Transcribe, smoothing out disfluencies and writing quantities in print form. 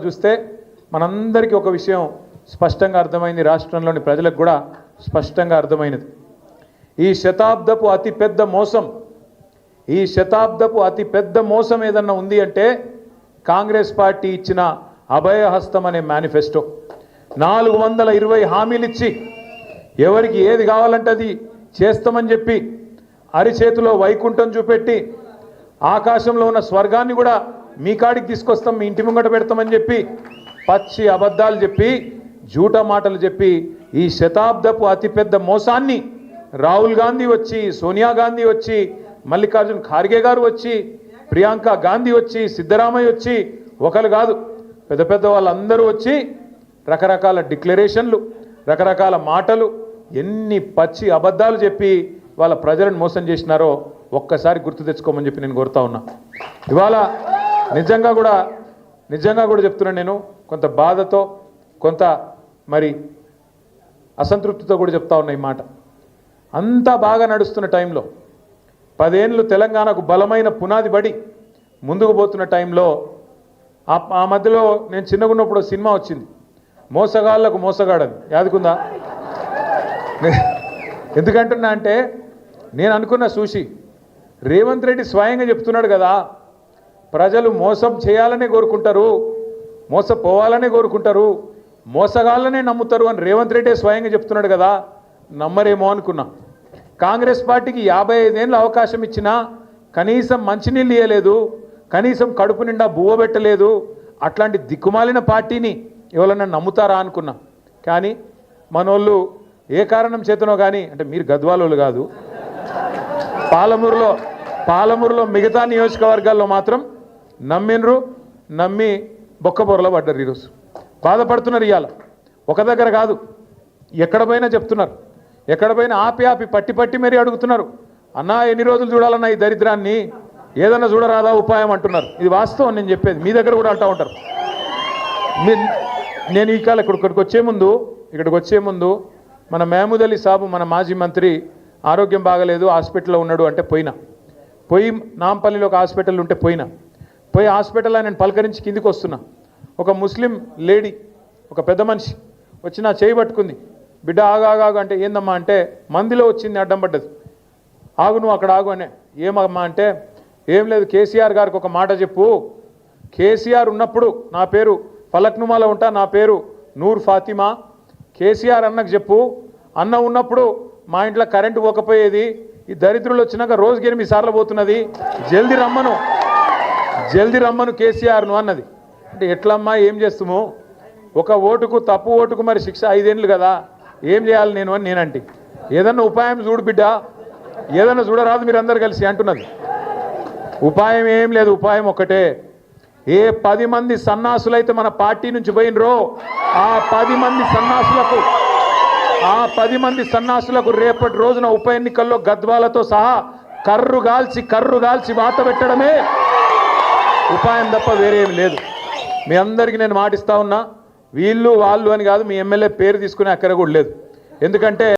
చూస్తే మనందరికీ ఒక విషయం స్పష్టంగా అర్థమైంది, రాష్ట్రంలోని ప్రజలకు కూడా స్పష్టంగా అర్థమైనది. ఈ శతాబ్దపు అతిపెద్ద మోసం ఏదన్నా ఉంది అంటే కాంగ్రెస్ పార్టీ ఇచ్చిన అభయహస్తం అనే మేనిఫెస్టో. 420 హామీలు ఇచ్చి ఎవరికి ఏది కావాలంటే అది చేస్తామని చెప్పి అరిచేతిలో వైకుంఠం చూపెట్టి ఆకాశంలో ఉన్న స్వర్గాన్ని కూడా మీ కాడికి తీసుకొస్తాం, మీ ఇంటి ముంగట పెడతామని చెప్పి పచ్చి అబద్ధాలు చెప్పి జూటా మాటలు చెప్పి ఈ శతాబ్దపు అతిపెద్ద మోసాన్ని రాహుల్ గాంధీ వచ్చి, సోనియా గాంధీ వచ్చి, మల్లికార్జున్ ఖార్గే గారు వచ్చి, ప్రియాంక గాంధీ వచ్చి, సిద్ధరామయ్య వచ్చి, ఒకరు కాదు పెద్ద పెద్ద వాళ్ళందరూ వచ్చి రకరకాల డిక్లరేషన్లు, రకరకాల మాటలు, ఎన్ని పచ్చి అబద్ధాలు చెప్పి వాళ్ళ ప్రజలను మోసం చేసినారో ఒక్కసారి గుర్తు తెచ్చుకోమని చెప్పి నేను కోరుతా ఉన్నా. ఇవాళ నిజంగా కూడా చెప్తున్నాను, నేను కొంత బాధతో కొంత మరి అసంతృప్తితో కూడా చెప్తా ఉన్నా ఈ మాట. అంతా బాగా నడుస్తున్న టైంలో 10 ఏళ్ళు తెలంగాణకు బలమైన పునాది పడి ముందుకు పోతున్న టైంలో ఆ మధ్యలో నేను చిన్నగా ఉన్నప్పుడు సినిమా వచ్చింది, మోసగాళ్ళకు మోసగాడని, యాదుకుందా? ఎందుకంటున్నా అంటే నేను అనుకున్న చూసి రేవంత్ రెడ్డి స్వయంగా చెప్తున్నాడు కదా, ప్రజలు మోసం చేయాలనే కోరుకుంటారు, మోసపోవాలనే కోరుకుంటారు, మోసగాళ్ళనే నమ్ముతారు అని రేవంత్ రెడ్డి స్వయంగా చెప్తున్నాడు కదా, నమ్మరేమో అనుకున్నా. కాంగ్రెస్ పార్టీకి 55 ఏళ్ళు అవకాశం ఇచ్చినా కనీసం మంచినీళ్ళు ఇవ్వలేదు, కనీసం కడుపు నిండా బువ్వ పెట్టలేదు. అట్లాంటి దిక్కుమాలిన పార్టీని ఎవరన్నా నమ్ముతారా అనుకున్నా. కానీ మనోళ్ళు ఏ కారణం చేతనో కానీ, అంటే మీరు గద్వాలోళ్ళు కాదు, పాలమూరులో మిగతా నియోజకవర్గాల్లో మాత్రం నమ్మి బొక్కబొరలో పడ్డారు. ఈరోజు బాధపడుతున్నారు. ఇవాళ ఒక దగ్గర కాదు, ఎక్కడ పోయినా చెప్తున్నారు, ఎక్కడ పోయినా ఆపి పట్టి మరీ అడుగుతున్నారు, అన్నా ఎన్ని రోజులు చూడాలన్నా ఈ దరిద్రాన్ని, ఏదన్నా చూడరాదా ఉపాయం అంటున్నారు. ఇది వాస్తవం నేను చెప్పేది, మీ దగ్గర కూడా అంటూ ఉంటారు. నేను ఈ కాలం ఇక్కడికి వచ్చే ముందు మన మహమూద్ అలీ సాబు, మన మాజీ మంత్రి, ఆరోగ్యం బాగలేదు, హాస్పిటల్లో ఉన్నాడు అంటే పోయి నాంపల్లిలో ఒక హాస్పిటల్ ఉంటే పోయి హాస్పిటల్లో నేను పలకరించి కిందికి వస్తున్నా. ఒక ముస్లిం లేడీ, ఒక పెద్ద మనిషి వచ్చి నా చేయి పట్టుకుంది, బిడ్డ ఆగాగు అంటే ఏందమ్మా అంటే మందిలో వచ్చింది, అడ్డం పడ్డది, ఆగు నువ్వు అక్కడ ఆగు అనే. ఏమమ్మా అంటే ఏం లేదు, కేసీఆర్ గారికి ఒక మాట చెప్పు, కేసీఆర్ ఉన్నప్పుడు నా పేరు ఫలక్నుమాలో ఉంటా, నా పేరు నూర్ ఫాతిమా, కేసీఆర్ అన్నకు చెప్పు, అన్న ఉన్నప్పుడు మా ఇంట్లో కరెంటు పోకపోయేది, ఈ దరిద్రులు వచ్చినాక రోజుకి 8 సార్లు పోతున్నది, జల్దీ రమ్మను కేసీఆర్ను అన్నది. అంటే ఎట్లమ్మా ఏం చేస్తాము, ఒక ఓటుకు తప్పు ఓటుకు మరి శిక్ష 5 ఏళ్ళు కదా, ఏం చేయాలి నేను అని నేనంటే, ఏదన్నా ఉపాయం చూడు బిడ్డ, ఏదన్నా చూడరాదు మీరందరూ కలిసి అంటున్నది. ఉపాయం ఏం లేదు, ఉపాయం ఒక్కటే, ఏ 10 మంది సన్నాసులైతే మన పార్టీ నుంచి పోయినరో ఆ 10 మంది సన్నాసులకు రేపటి రోజున ఉప ఎన్నికల్లో గద్వాలతో సహా కర్రు గాల్చి వాత పెట్టడమే ఉపాయం తప్ప వేరేం లేదు. మీ అందరికీ నేను మాటిస్తా ఉన్నా, వీళ్ళు వాళ్ళు అని కాదు, మీ ఎమ్మెల్యే పేరు తీసుకునే అక్కర కూడా లేదు. ఎందుకంటే